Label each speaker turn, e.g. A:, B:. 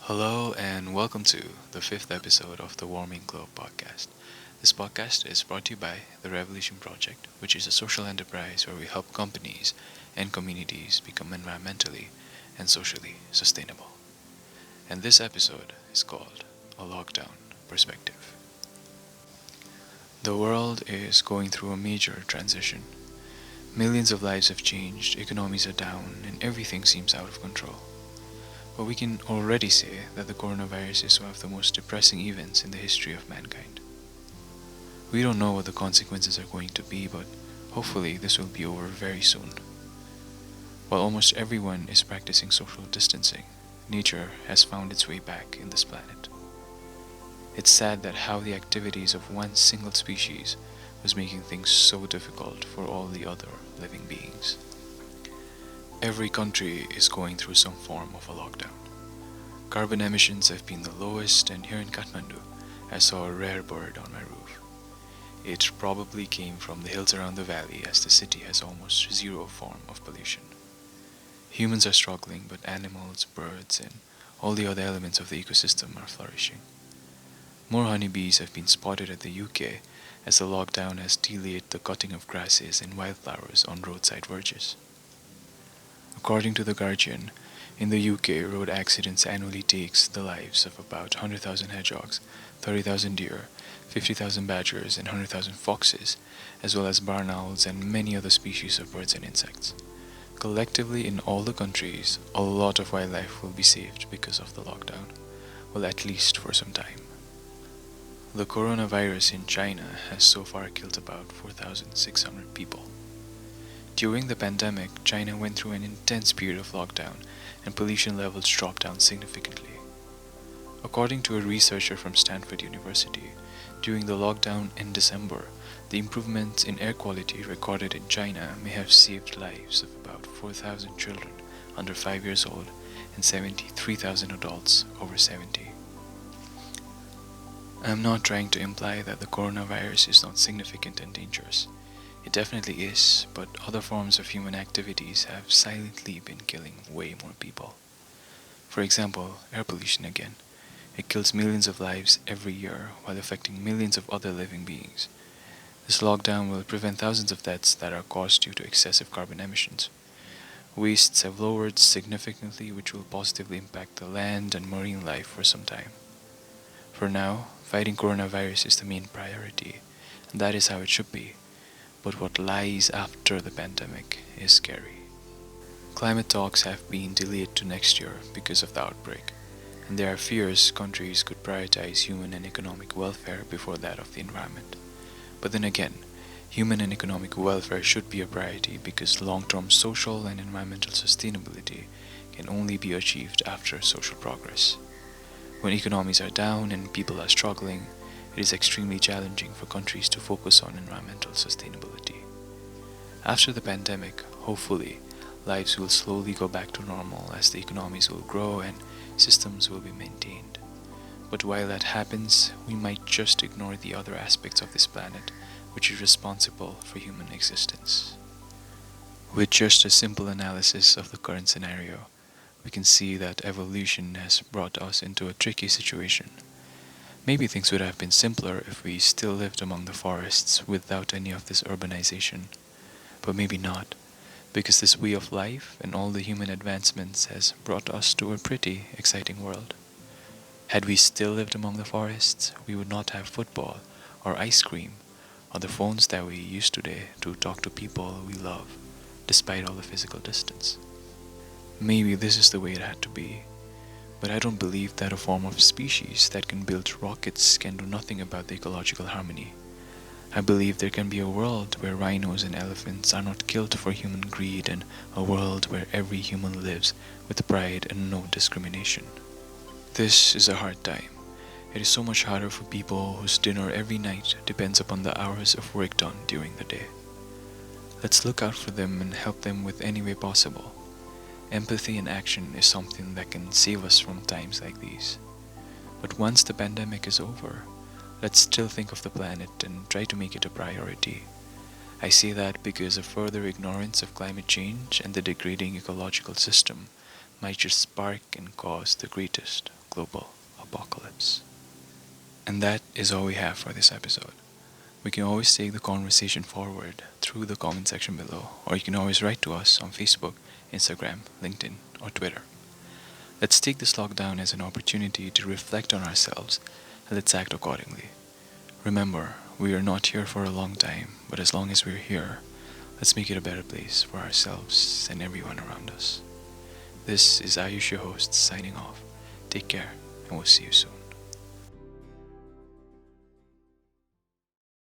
A: Hello, and welcome to the fifth episode of the Warming Globe podcast. This podcast is brought to you by the Revolution Project, which is a social enterprise where we help companies and communities become environmentally and socially sustainable. And this episode is called A Lockdown Perspective. The world is going through a major transition. Millions of lives have changed, economies are down, and everything seems out of control. But we can already say that the coronavirus is one of the most depressing events in the history of mankind. We don't know what the consequences are going to be, but hopefully this will be over very soon. While almost everyone is practicing social distancing, nature has found its way back in this planet. It's sad that how the activities of one single species was making things so difficult for all the other living beings. Every country is going through some form of a lockdown. Carbon emissions have been the lowest, and here in Kathmandu, I saw a rare bird on my roof. It probably came from the hills around the valley, as the city has almost zero form of pollution. Humans are struggling, but animals, birds, and all the other elements of the ecosystem are flourishing. More honeybees have been spotted at the UK as the lockdown has delayed the cutting of grasses and wildflowers on roadside verges. According to The Guardian, in the UK, road accidents annually takes the lives of about 100,000 hedgehogs, 30,000 deer, 50,000 badgers, and 100,000 foxes, as well as barn owls and many other species of birds and insects. Collectively, in all the countries, a lot of wildlife will be saved because of the lockdown, well, at least for some time. The coronavirus in China has so far killed about 4,600 people. During the pandemic, China went through an intense period of lockdown and pollution levels dropped down significantly. According to a researcher from Stanford University, during the lockdown in December, the improvements in air quality recorded in China may have saved lives of about 4,000 children under 5 years old and 73,000 adults over 70. I'm not trying to imply that the coronavirus is not significant and dangerous. It definitely is, but other forms of human activities have silently been killing way more people. For example, air pollution again. It kills millions of lives every year while affecting millions of other living beings. This lockdown will prevent thousands of deaths that are caused due to excessive carbon emissions. Wastes have lowered significantly, which will positively impact the land and marine life for some time. For now, fighting coronavirus is the main priority, and that is how it should be. But what lies after the pandemic is scary. Climate talks have been delayed to next year because of the outbreak, and there are fears countries could prioritize human and economic welfare before that of the environment. But then again, human and economic welfare should be a priority because long-term social and environmental sustainability can only be achieved after social progress. When economies are down and people are struggling, it is extremely challenging for countries to focus on environmental sustainability. After the pandemic, hopefully, lives will slowly go back to normal as the economies will grow and systems will be maintained. But while that happens, we might just ignore the other aspects of this planet, which is responsible for human existence. With just a simple analysis of the current scenario, we can see that evolution has brought us into a tricky situation. Maybe things would have been simpler if we still lived among the forests without any of this urbanization. But maybe not, because this way of life and all the human advancements has brought us to a pretty exciting world. Had we still lived among the forests, we would not have football or ice cream or the phones that we use today to talk to people we love, despite all the physical distance. Maybe this is the way it had to be, but I don't believe that a form of species that can build rockets can do nothing about the ecological harmony. I believe there can be a world where rhinos and elephants are not killed for human greed, and a world where every human lives with pride and no discrimination. This is a hard time. It is so much harder for people whose dinner every night depends upon the hours of work done during the day. Let's look out for them and help them with any way possible. Empathy and action is something that can save us from times like these. But once the pandemic is over, let's still think of the planet and try to make it a priority. I say that because a further ignorance of climate change and the degrading ecological system might just spark and cause the greatest global apocalypse. And that is all we have for this episode. We can always take the conversation forward through the comment section below, or you can always write to us on Facebook, Instagram, LinkedIn, or Twitter. Let's take this lockdown as an opportunity to reflect on ourselves and let's act accordingly. Remember, we are not here for a long time, but as long as we're here, let's make it a better place for ourselves and everyone around us. This is Ayush, your host, signing off. Take care, and we'll see you soon.